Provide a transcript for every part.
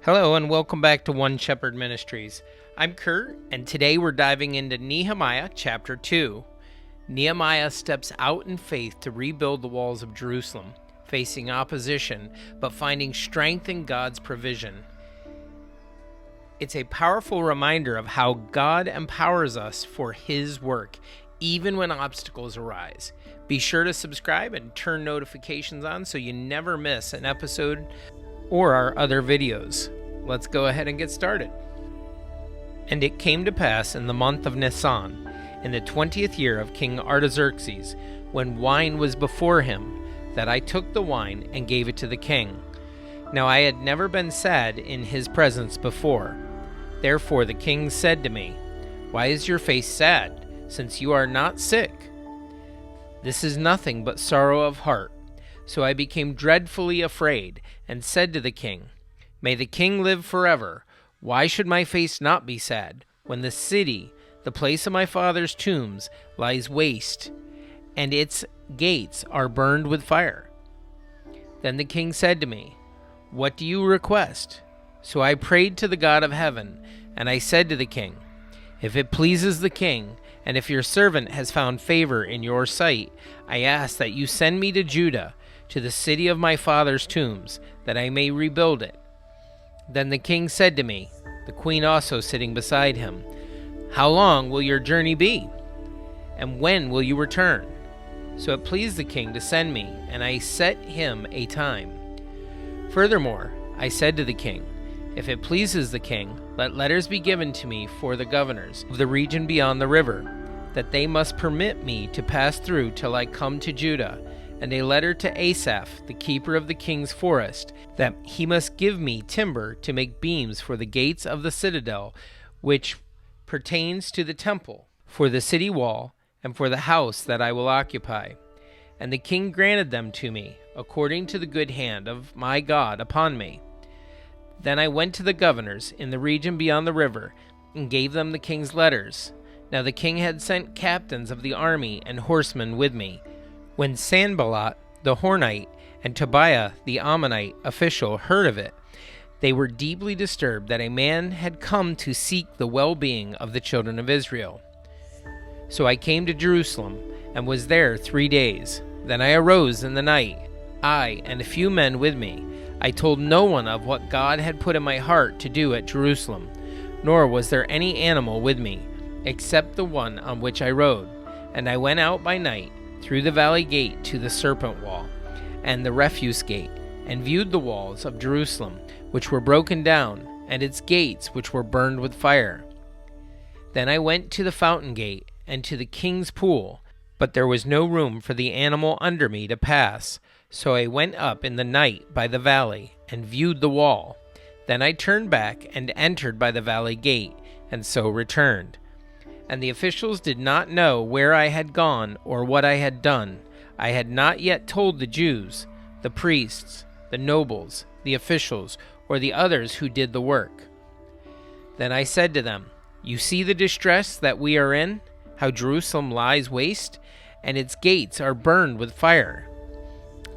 Hello and welcome back to One Shepherd Ministries. I'm Kurt, and today we're diving into Nehemiah chapter 2. Nehemiah steps out in faith to rebuild the walls of Jerusalem, facing opposition, but finding strength in God's provision. It's a powerful reminder of how God empowers us for His work, even when obstacles arise. Be sure to subscribe and turn notifications on so you never miss an episode or our other videos. Let's go ahead and get started. And it came to pass in the month of Nisan, in the 20th year of King Artaxerxes, when wine was before him, that I took the wine and gave it to the king. Now I had never been sad in his presence before. Therefore the king said to me, "Why is your face sad, since you are not sick?" "This is nothing but sorrow of heart." So I became dreadfully afraid, and said to the king, "May the king live forever. Why should my face not be sad, when the city, the place of my father's tombs, lies waste, and its gates are burned with fire?" Then the king said to me, "What do you request?" So I prayed to the God of heaven, and I said to the king, "If it pleases the king, and if your servant has found favor in your sight, I ask that you send me to Judah, to the city of my father's tombs, that I may rebuild it." Then the king said to me, the queen also sitting beside him, "How long will your journey be? And when will you return?" So it pleased the king to send me, and I set him a time. Furthermore, I said to the king, "If it pleases the king, let letters be given to me for the governors of the region beyond the river, that they must permit me to pass through till I come to Judah, and a letter to Asaph, the keeper of the king's forest, that he must give me timber to make beams for the gates of the citadel, which pertains to the temple, for the city wall, and for the house that I will occupy." And the king granted them to me, according to the good hand of my God upon me. Then I went to the governors in the region beyond the river, and gave them the king's letters. Now the king had sent captains of the army and horsemen with me. When Sanballat the Hornite and Tobiah the Ammonite official heard of it, they were deeply disturbed that a man had come to seek the well-being of the children of Israel. So I came to Jerusalem and was there 3 days. Then I arose in the night, I and a few men with me. I told no one of what God had put in my heart to do at Jerusalem, nor was there any animal with me, except the one on which I rode. And I went out by night through the valley gate to the serpent wall, and the refuse gate, and viewed the walls of Jerusalem, which were broken down, and its gates, which were burned with fire. Then I went to the fountain gate, and to the king's pool, but there was no room for the animal under me to pass. So I went up in the night by the valley, and viewed the wall. Then I turned back, and entered by the valley gate, and so returned. And the officials did not know where I had gone or what I had done. I had not yet told the Jews, the priests, the nobles, the officials, or the others who did the work. Then I said to them, "You see the distress that we are in, how Jerusalem lies waste, and its gates are burned with fire.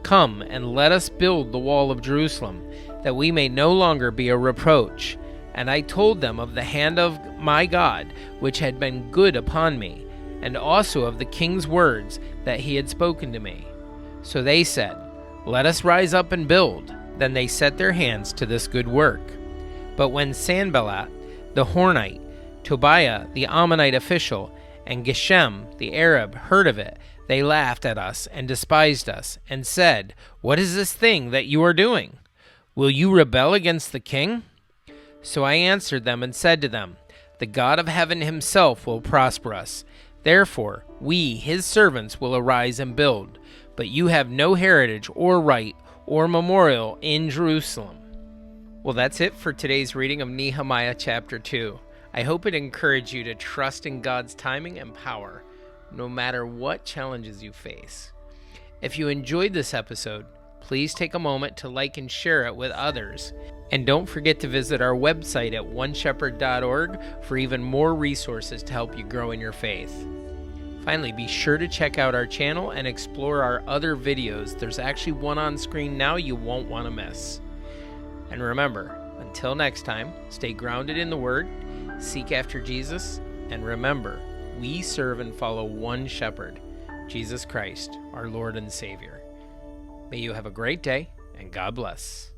Come and let us build the wall of Jerusalem, that we may no longer be a reproach." And I told them of the hand of my God, which had been good upon me, and also of the king's words that he had spoken to me. So they said, "Let us rise up and build." Then they set their hands to this good work. But when Sanballat the Hornite, Tobiah the Ammonite official, and Geshem the Arab heard of it, they laughed at us and despised us, and said, "What is this thing that you are doing? Will you rebel against the king?" So I answered them and said to them, "The God of heaven himself will prosper us. Therefore, we, his servants, will arise and build. But you have no heritage or right or memorial in Jerusalem." Well, that's it for today's reading of Nehemiah chapter 2. I hope it encouraged you to trust in God's timing and power, no matter what challenges you face. If you enjoyed this episode, please take a moment to like and share it with others. And don't forget to visit our website at oneshepherd.org for even more resources to help you grow in your faith. Finally, be sure to check out our channel and explore our other videos. There's actually one on screen now you won't want to miss. And remember, Until next time, stay grounded in the Word, seek after Jesus, and remember, we serve and follow one shepherd, Jesus Christ, our Lord and Savior. May you have a great day, and God bless.